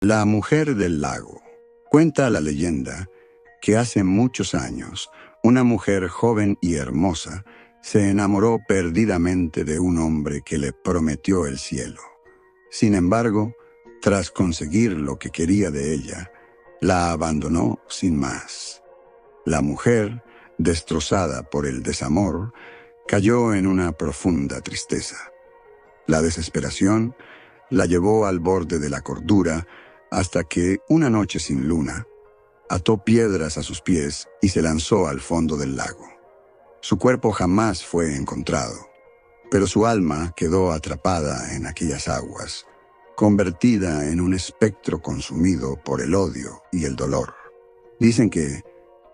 La mujer del lago. Cuenta la leyenda que hace muchos años una mujer joven y hermosa se enamoró perdidamente de un hombre que le prometió el cielo. Sin embargo, tras conseguir lo que quería de ella, la abandonó sin más. La mujer, destrozada por el desamor, cayó en una profunda tristeza. La desesperación la llevó al borde de la cordura hasta que, una noche sin luna, ató piedras a sus pies y se lanzó al fondo del lago. Su cuerpo jamás fue encontrado, pero su alma quedó atrapada en aquellas aguas, convertida en un espectro consumido por el odio y el dolor. Dicen que,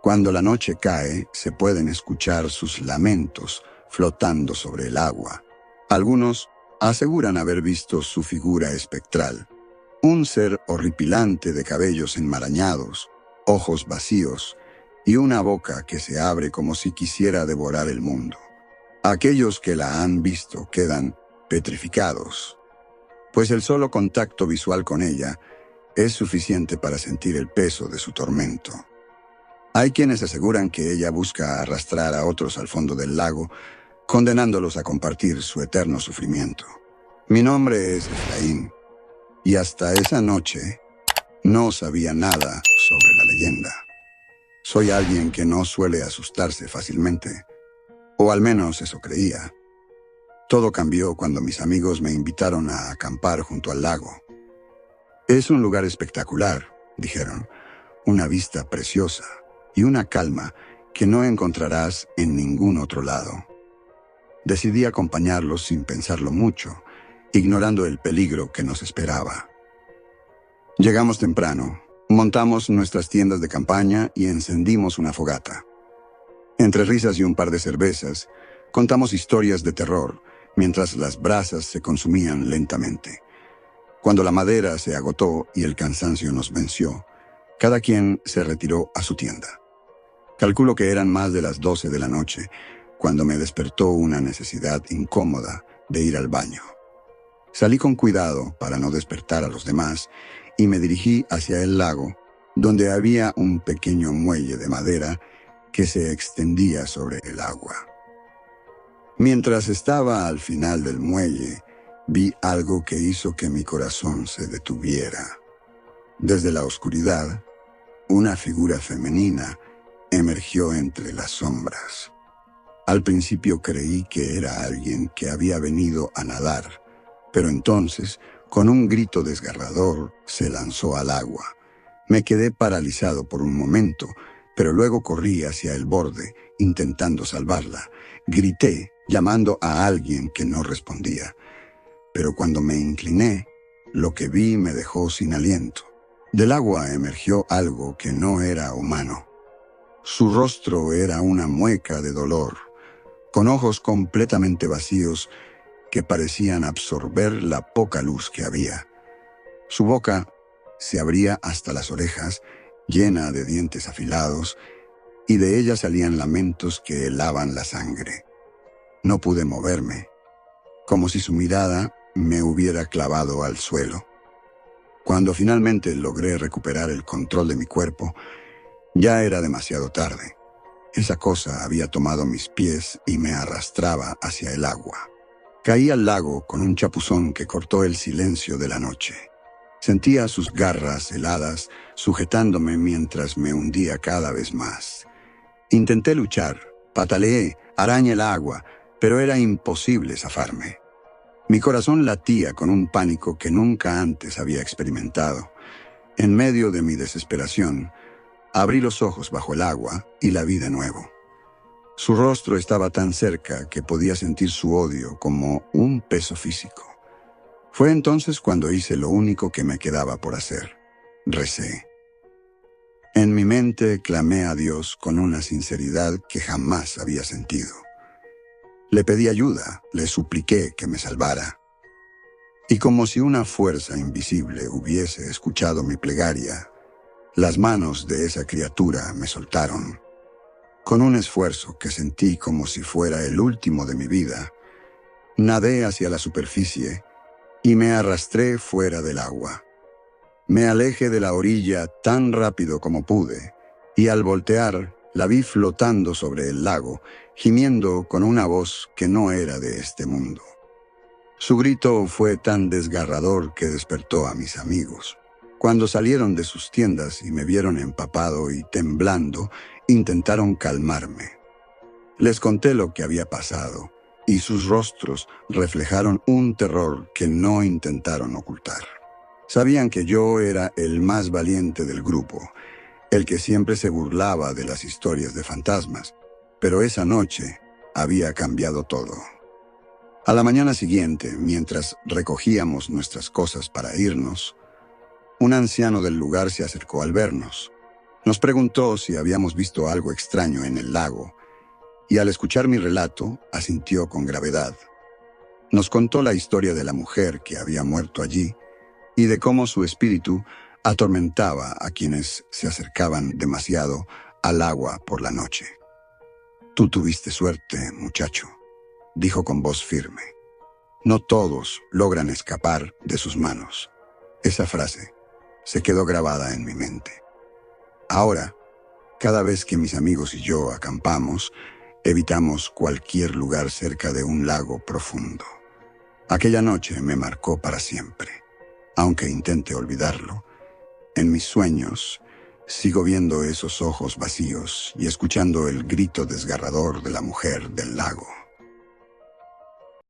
cuando la noche cae, se pueden escuchar sus lamentos flotando sobre el agua. Algunos aseguran haber visto su figura espectral, un ser horripilante de cabellos enmarañados, ojos vacíos y una boca que se abre como si quisiera devorar el mundo. Aquellos que la han visto quedan petrificados, pues el solo contacto visual con ella es suficiente para sentir el peso de su tormento. Hay quienes aseguran que ella busca arrastrar a otros al fondo del lago, condenándolos a compartir su eterno sufrimiento. Mi nombre es Efraín, y hasta esa noche no sabía nada sobre la leyenda. Soy alguien que no suele asustarse fácilmente, o al menos eso creía. Todo cambió cuando mis amigos me invitaron a acampar junto al lago. Es un lugar espectacular, dijeron, una vista preciosa y una calma que no encontrarás en ningún otro lado. Decidí acompañarlos sin pensarlo mucho, ignorando el peligro que nos esperaba. Llegamos temprano, montamos nuestras tiendas de campaña y encendimos una fogata. Entre risas y un par de cervezas, contamos historias de terror mientras las brasas se consumían lentamente. Cuando la madera se agotó y el cansancio nos venció, cada quien se retiró a su tienda. Calculo que eran más de las 12 de la noche, cuando me despertó una necesidad incómoda de ir al baño. Salí con cuidado para no despertar a los demás y me dirigí hacia el lago, donde había un pequeño muelle de madera que se extendía sobre el agua. Mientras estaba al final del muelle, vi algo que hizo que mi corazón se detuviera. Desde la oscuridad, una figura femenina emergió entre las sombras. Al principio creí que era alguien que había venido a nadar, pero entonces, con un grito desgarrador, se lanzó al agua. Me quedé paralizado por un momento, pero luego corrí hacia el borde, intentando salvarla. Grité, llamando a alguien que no respondía. Pero cuando me incliné, lo que vi me dejó sin aliento. Del agua emergió algo que no era humano. Su rostro era una mueca de dolor, con ojos completamente vacíos que parecían absorber la poca luz que había. Su boca se abría hasta las orejas, llena de dientes afilados, y de ella salían lamentos que helaban la sangre. No pude moverme, como si su mirada me hubiera clavado al suelo. Cuando finalmente logré recuperar el control de mi cuerpo, ya era demasiado tarde. Esa cosa había tomado mis pies y me arrastraba hacia el agua. Caí al lago con un chapuzón que cortó el silencio de la noche. Sentía sus garras heladas sujetándome mientras me hundía cada vez más. Intenté luchar, pataleé, arañé el agua, pero era imposible zafarme. Mi corazón latía con un pánico que nunca antes había experimentado. En medio de mi desesperación, abrí los ojos bajo el agua y la vi de nuevo. Su rostro estaba tan cerca que podía sentir su odio como un peso físico. Fue entonces cuando hice lo único que me quedaba por hacer. Recé. En mi mente clamé a Dios con una sinceridad que jamás había sentido. Le pedí ayuda, le supliqué que me salvara. Y como si una fuerza invisible hubiese escuchado mi plegaria, las manos de esa criatura me soltaron. Con un esfuerzo que sentí como si fuera el último de mi vida, nadé hacia la superficie y me arrastré fuera del agua. Me alejé de la orilla tan rápido como pude, y al voltear la vi flotando sobre el lago, gimiendo con una voz que no era de este mundo. Su grito fue tan desgarrador que despertó a mis amigos. Cuando salieron de sus tiendas y me vieron empapado y temblando, intentaron calmarme. Les conté lo que había pasado, y sus rostros reflejaron un terror que no intentaron ocultar. Sabían que yo era el más valiente del grupo, el que siempre se burlaba de las historias de fantasmas, pero esa noche había cambiado todo. A la mañana siguiente, mientras recogíamos nuestras cosas para irnos, un anciano del lugar se acercó al vernos. Nos preguntó si habíamos visto algo extraño en el lago, y al escuchar mi relato, asintió con gravedad. Nos contó la historia de la mujer que había muerto allí y de cómo su espíritu atormentaba a quienes se acercaban demasiado al agua por la noche. «Tú tuviste suerte, muchacho», dijo con voz firme. «No todos logran escapar de sus manos». Esa frase se quedó grabada en mi mente. Ahora, cada vez que mis amigos y yo acampamos, evitamos cualquier lugar cerca de un lago profundo. Aquella noche me marcó para siempre. Aunque intente olvidarlo, en mis sueños sigo viendo esos ojos vacíos y escuchando el grito desgarrador de la mujer del lago.